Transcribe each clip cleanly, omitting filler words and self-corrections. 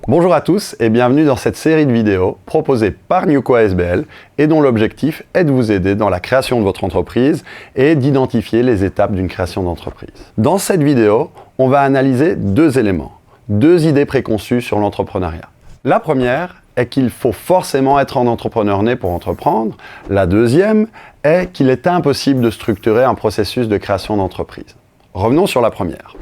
Bonjour à tous et bienvenue dans cette série de vidéos proposée par Newco ASBL et dont l'objectif est de vous aider dans la création de votre entreprise et d'identifier les étapes d'une création d'entreprise. Dans cette vidéo, on va analyser deux éléments, deux idées préconçues sur l'entrepreneuriat. La première est qu'il faut forcément être un entrepreneur né pour entreprendre. La deuxième est qu'il est impossible de structurer un processus de création d'entreprise. Revenons sur la première.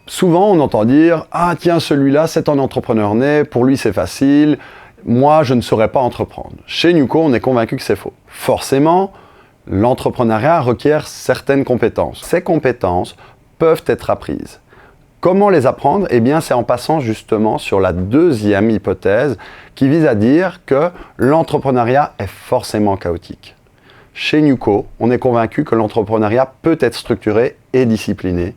Souvent, on entend dire « Ah tiens, celui-là, c'est un entrepreneur né, pour lui c'est facile, moi je ne saurais pas entreprendre ». Chez Newco, on est convaincu que c'est faux. Forcément, l'entrepreneuriat requiert certaines compétences. Ces compétences peuvent être apprises. Comment les apprendre? Eh bien, c'est en passant justement sur la deuxième hypothèse qui vise à dire que l'entrepreneuriat est forcément chaotique. Chez Newco, on est convaincu que l'entrepreneuriat peut être structuré et discipliné.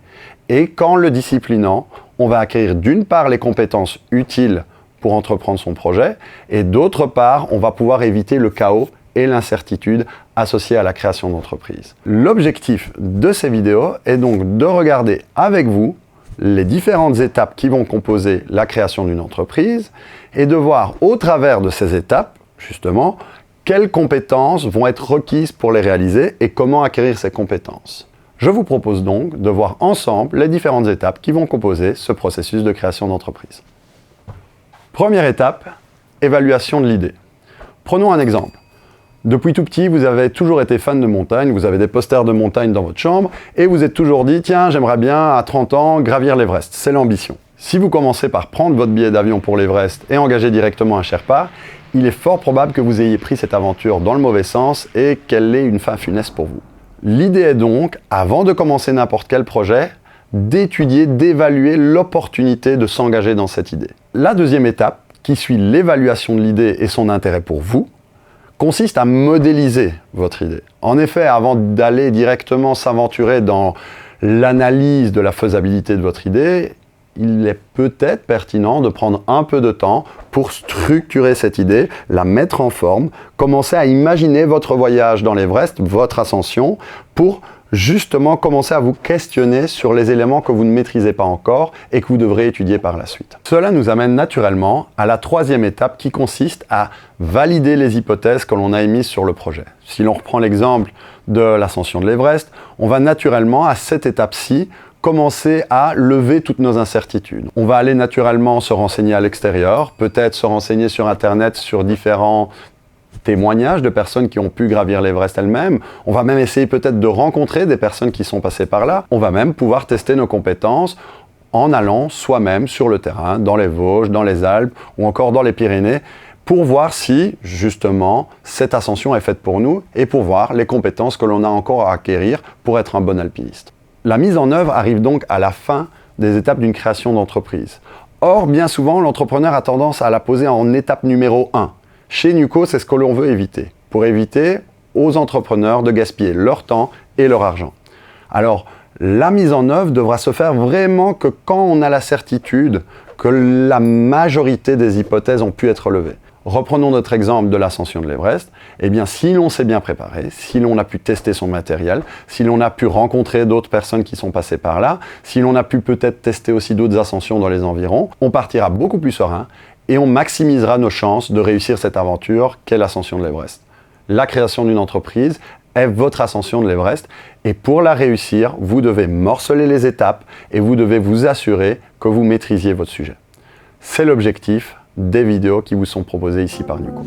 Et qu'en le disciplinant, on va acquérir d'une part les compétences utiles pour entreprendre son projet et d'autre part, on va pouvoir éviter le chaos et l'incertitude associés à la création d'entreprise. L'objectif de ces vidéos est donc de regarder avec vous les différentes étapes qui vont composer la création d'une entreprise et de voir au travers de ces étapes, justement, quelles compétences vont être requises pour les réaliser et comment acquérir ces compétences. Je vous propose donc de voir ensemble les différentes étapes qui vont composer ce processus de création d'entreprise. Première étape, évaluation de l'idée. Prenons un exemple. Depuis tout petit, vous avez toujours été fan de montagne, vous avez des posters de montagne dans votre chambre et vous êtes toujours dit « Tiens, j'aimerais bien, à 30 ans, gravir l'Everest ». C'est l'ambition. Si vous commencez par prendre votre billet d'avion pour l'Everest et engager directement un Sherpa, il est fort probable que vous ayez pris cette aventure dans le mauvais sens et qu'elle ait une fin funeste pour vous. L'idée est donc, avant de commencer n'importe quel projet, d'étudier, d'évaluer l'opportunité de s'engager dans cette idée. La deuxième étape, qui suit l'évaluation de l'idée et son intérêt pour vous, consiste à modéliser votre idée. En effet, avant d'aller directement s'aventurer dans l'analyse de la faisabilité de votre idée, il est peut-être pertinent de prendre un peu de temps pour structurer cette idée, la mettre en forme, commencer à imaginer votre voyage dans l'Everest, votre ascension, pour justement commencer à vous questionner sur les éléments que vous ne maîtrisez pas encore et que vous devrez étudier par la suite. Cela nous amène naturellement à la troisième étape qui consiste à valider les hypothèses que l'on a émises sur le projet. Si l'on reprend l'exemple de l'ascension de l'Everest, on va naturellement à cette étape-ci commencer à lever toutes nos incertitudes. On va aller naturellement se renseigner à l'extérieur, peut-être se renseigner sur Internet sur différents témoignages de personnes qui ont pu gravir l'Everest elles-mêmes. On va même essayer peut-être de rencontrer des personnes qui sont passées par là. On va même pouvoir tester nos compétences en allant soi-même sur le terrain, dans les Vosges, dans les Alpes ou encore dans les Pyrénées, pour voir si, justement, cette ascension est faite pour nous et pour voir les compétences que l'on a encore à acquérir pour être un bon alpiniste. La mise en œuvre arrive donc à la fin des étapes d'une création d'entreprise. Or, bien souvent, l'entrepreneur a tendance à la poser en étape numéro 1. Chez Newco, c'est ce que l'on veut éviter, pour éviter aux entrepreneurs de gaspiller leur temps et leur argent. Alors, la mise en œuvre devra se faire vraiment que quand on a la certitude que la majorité des hypothèses ont pu être levées. Reprenons notre exemple de l'ascension de l'Everest. Eh bien, si l'on s'est bien préparé, si l'on a pu tester son matériel, si l'on a pu rencontrer d'autres personnes qui sont passées par là, si l'on a pu peut-être tester aussi d'autres ascensions dans les environs, on partira beaucoup plus serein et on maximisera nos chances de réussir cette aventure qu'est l'ascension de l'Everest. La création d'une entreprise est votre ascension de l'Everest et pour la réussir, vous devez morceler les étapes et vous devez vous assurer que vous maîtrisiez votre sujet. C'est l'objectif des vidéos qui vous sont proposées ici par Newco.